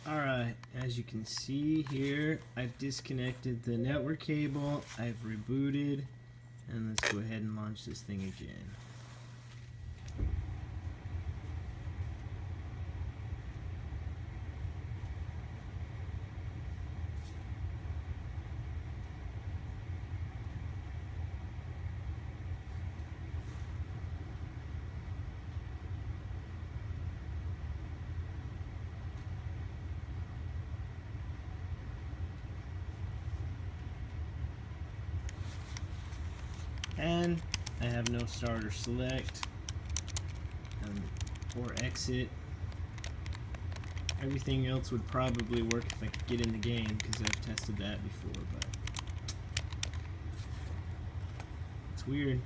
Alright, as you can see here, I've disconnected the network cable, I've rebooted, and let's go ahead and launch this thing again. And I have no start or select or exit. Everything else would probably work if I could get in the game, because I've tested that before, but it's weird.